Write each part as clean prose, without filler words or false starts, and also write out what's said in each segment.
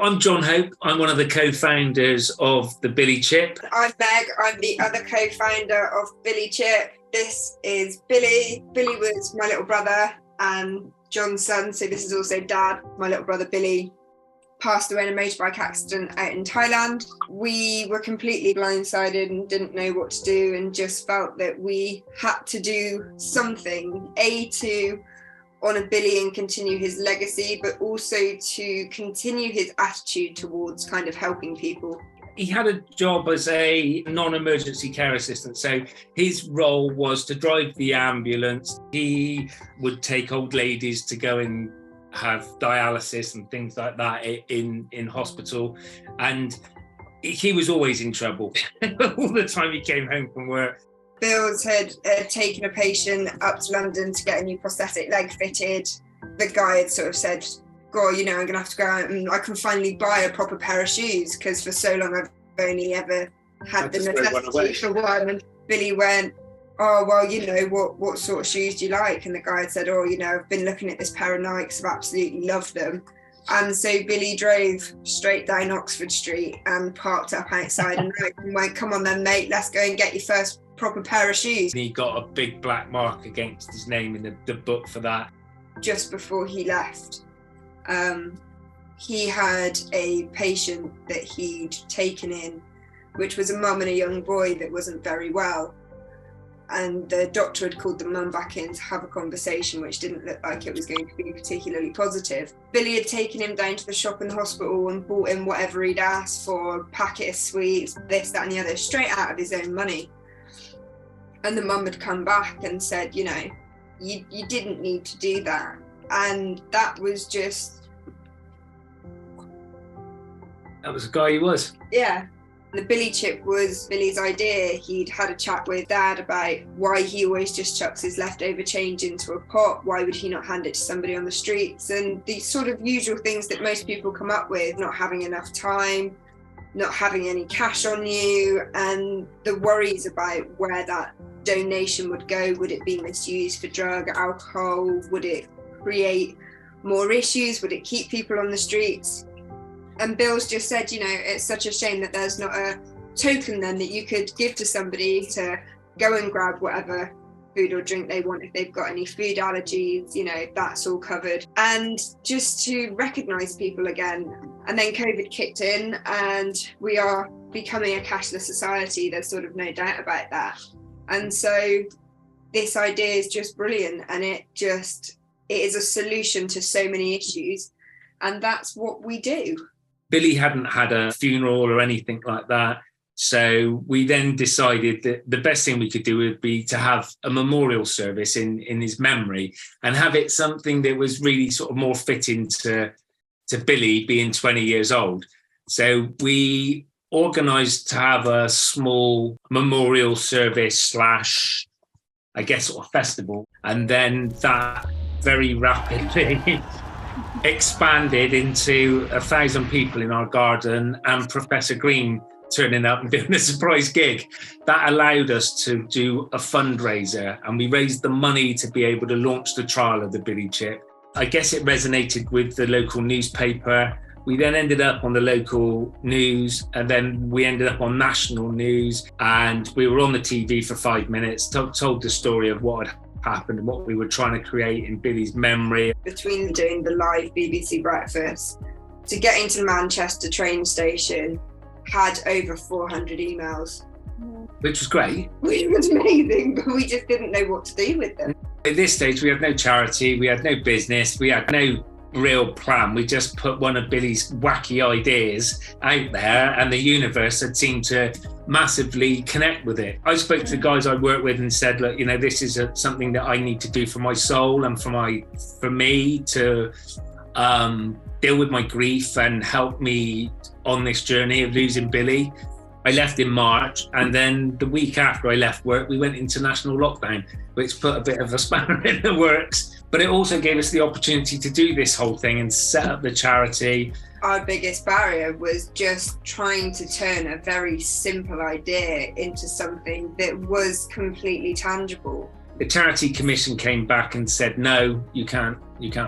I'm John Hope. I'm one of the co-founders of the BillyChip. I'm Meg. I'm the other co-founder of BillyChip. This is Billy. Billy was my little brother and John's son, so this is also Dad. My little brother Billy passed away in a motorbike accident out in Thailand. We were completely blindsided and didn't know what to do, and just felt that we had to do something, to honour Billy and continue his legacy, but also to continue his attitude towards kind of helping people. He had a job as a non-emergency care assistant, so his role was to drive the ambulance. He would take old ladies to go and have dialysis and things like that in hospital, and he was always in trouble all the time he came home from work. Bills had taken a patient up to London to get a new prosthetic leg fitted. The guy had sort of said, God, I'm going to have to go out and I can finally buy a proper pair of shoes, because for so long I've only ever had the necessity for one. And Billy went, oh, well, what sort of shoes do you like? And the guy had said, I've been looking at this pair of Nikes, I've absolutely loved them. And so Billy drove straight down Oxford Street and parked up outside and went, come on then, mate, let's go and get your first proper pair of shoes. He got a big black mark against his name in the book for that. Just before he left, he had a patient that he'd taken in, which was a mum and a young boy that wasn't very well. And the doctor had called the mum back in to have a conversation, which didn't look like it was going to be particularly positive. Billy had taken him down to the shop in the hospital and bought him whatever he'd asked for, a packet of sweets, this, that and the other, straight out of his own money. And the mum had come back and said, you didn't need to do that. And that was just... That was the guy he was. Yeah. The BillyChip was Billy's idea. He'd had a chat with Dad about why he always just chucks his leftover change into a pot. Why would he not hand it to somebody on the streets? And these sort of usual things that most people come up with, not having enough time, not having any cash on you, and the worries about where that donation would go. Would it be misused for drug, alcohol? Would it create more issues? Would it keep people on the streets? And Bill's just said, it's such a shame that there's not a token then that you could give to somebody to go and grab whatever food or drink they want if they've got any food allergies, that's all covered. And just to recognise people again. And then COVID kicked in and we are becoming a cashless society. There's sort of no doubt about that. And so this idea is just brilliant, and it is a solution to so many issues. And that's what we do. Billy hadn't had a funeral or anything like that. So we then decided that the best thing we could do would be to have a memorial service in his memory, and have it something that was really sort of more fitting to Billy being 20 years old. So we organised to have a small memorial service / I guess sort of festival. And then that very rapidly expanded into 1,000 people in our garden and Professor Green turning up and doing a surprise gig. That allowed us to do a fundraiser, and we raised the money to be able to launch the trial of the BillyChip. I guess it resonated with the local newspaper. We then ended up on the local news, and then we ended up on national news, and we were on the TV for 5 minutes, told the story of what had happened and what we were trying to create in Billy's memory. Between doing the live BBC breakfast to getting to Manchester train station, had over 400 emails. Which was great. Which was amazing, but we just didn't know what to do with them. At this stage, we had no charity, we had no business, we had no real plan. We just put one of Billy's wacky ideas out there, and the universe had seemed to massively connect with it. I spoke to the guys I work with and said, look, this is something that I need to do for my soul and for me to deal with my grief and help me on this journey of losing Billy. I left in March, and then the week after I left work, we went into national lockdown, which put a bit of a spanner in the works. But it also gave us the opportunity to do this whole thing and set up the charity. Our biggest barrier was just trying to turn a very simple idea into something that was completely tangible. The Charity Commission came back and said, no, you can't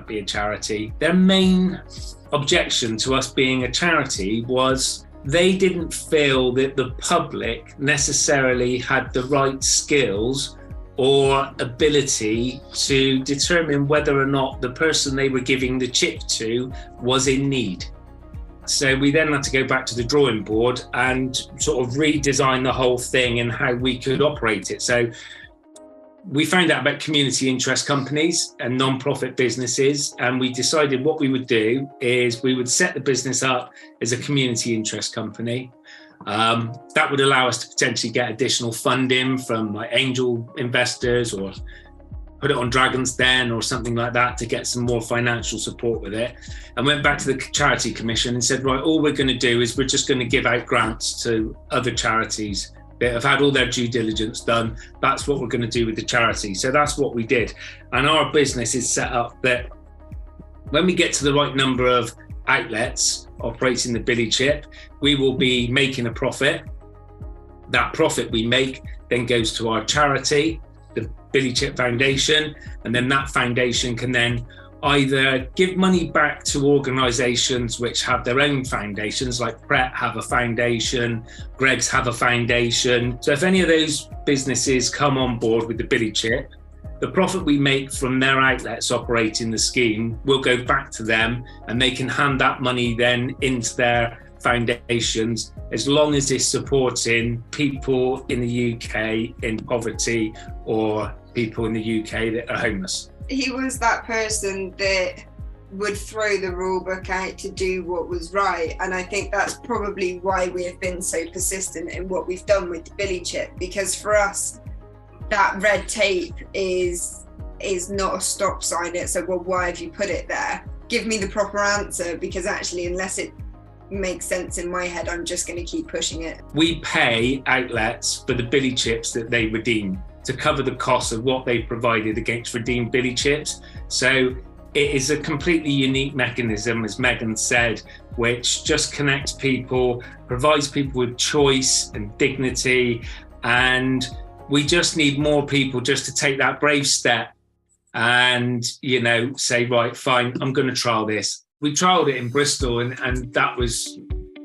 be a charity. Their main objection to us being a charity was they didn't feel that the public necessarily had the right skills or ability to determine whether or not the person they were giving the chip to was in need. So we then had to go back to the drawing board and sort of redesign the whole thing and how we could operate it. So we found out about community interest companies and non-profit businesses, and we decided what we would do is we would set the business up as a community interest company. That would allow us to potentially get additional funding from like angel investors, or put it on Dragon's Den or something like that to get some more financial support with it. And went back to the Charity Commission and said, right, all we're going to do is we're just going to give out grants to other charities that have had all their due diligence done. That's what we're going to do with the charity. So that's what we did. And our business is set up that when we get to the right number of outlets operating the BillyChip, we will be making a profit. That profit we make then goes to our charity, the BillyChip Foundation, and then that foundation can then either give money back to organisations which have their own foundations, like Pret have a foundation, Greggs have a foundation. So if any of those businesses come on board with the BillyChip, the profit we make from their outlets operating the scheme will go back to them, and they can hand that money then into their foundations, as long as it's supporting people in the UK in poverty or people in the UK that are homeless. He was that person that would throw the rule book out to do what was right. And I think that's probably why we have been so persistent in what we've done with the BillyChip, because for us, that red tape is not a stop sign. It's like, well, why have you put it there? Give me the proper answer, because actually, unless it makes sense in my head, I'm just going to keep pushing it. We pay outlets for the BillyChips that they redeem to cover the cost of what they provided against redeemed BillyChips. So it is a completely unique mechanism, as Megan said, which just connects people, provides people with choice and dignity. And we just need more people just to take that brave step and, say, right, fine, I'm going to trial this. We trialed it in Bristol, and that was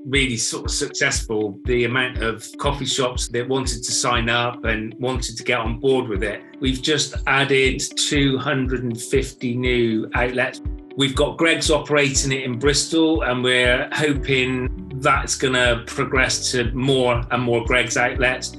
really sort of successful. The amount of coffee shops that wanted to sign up and wanted to get on board with it. We've just added 250 new outlets. We've got Greggs operating it in Bristol, and we're hoping that's going to progress to more and more Greggs outlets.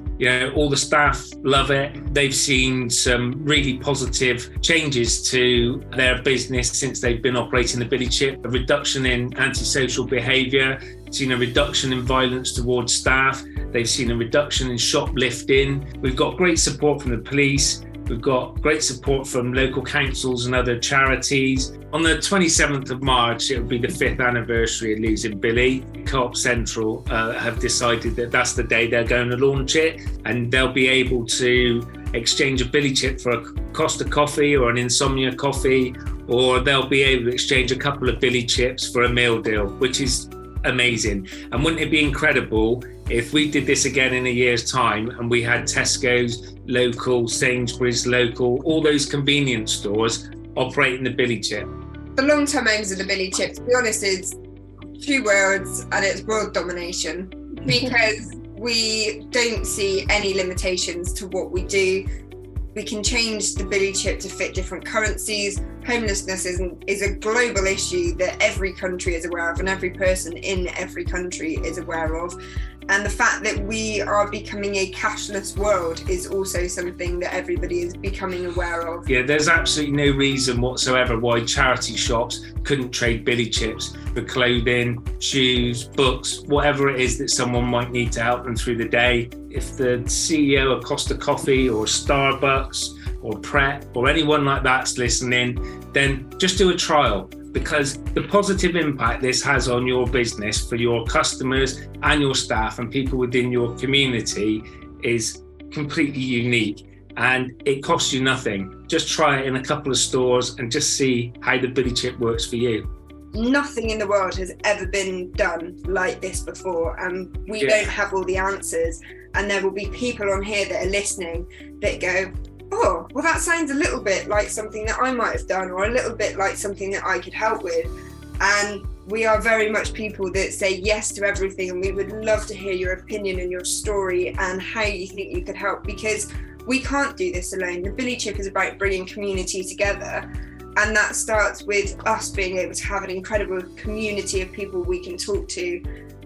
All the staff love it. They've seen some really positive changes to their business since they've been operating the BillyChip. A reduction in antisocial behaviour, seen a reduction in violence towards staff. They've seen a reduction in shoplifting. We've got great support from the police. We've got great support from local councils and other charities. On the 27th of March, it will be the 5th anniversary of losing Billy. Co-op Central have decided that that's the day they're going to launch it, and they'll be able to exchange a BillyChip for a Costa coffee or an Insomnia coffee, or they'll be able to exchange a couple of BillyChips for a meal deal, which is amazing. And wouldn't it be incredible if we did this again in a year's time and we had Tesco's local, Sainsbury's local, all those convenience stores operating the BillyChip? The long-term aims of the BillyChip, to be honest, is 2 words, and it's world domination, because we don't see any limitations to what we do. We can change the BillyChip to fit different currencies. Homelessness is a global issue that every country is aware of, and every person in every country is aware of. And the fact that we are becoming a cashless world is also something that everybody is becoming aware of. Yeah, there's absolutely no reason whatsoever why charity shops couldn't trade BillyChips for clothing, shoes, books, whatever it is that someone might need to help them through the day. If the CEO of Costa Coffee or Starbucks or Pret or anyone like that's listening, then just do a trial, because the positive impact this has on your business for your customers and your staff and people within your community is completely unique, and it costs you nothing. Just try it in a couple of stores and just see how the BillyChip works for you. Nothing in the world has ever been done like this before, and we don't have all the answers. And there will be people on here that are listening that go, oh, well, that sounds a little bit like something that I might have done, or a little bit like something that I could help with. And we are very much people that say yes to everything, and we would love to hear your opinion and your story and how you think you could help, because we can't do this alone. The BillyChip is about bringing community together, and that starts with us being able to have an incredible community of people we can talk to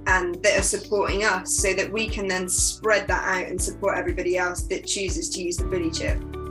and that are supporting us, so that we can then spread that out and support everybody else that chooses to use the BillyChip.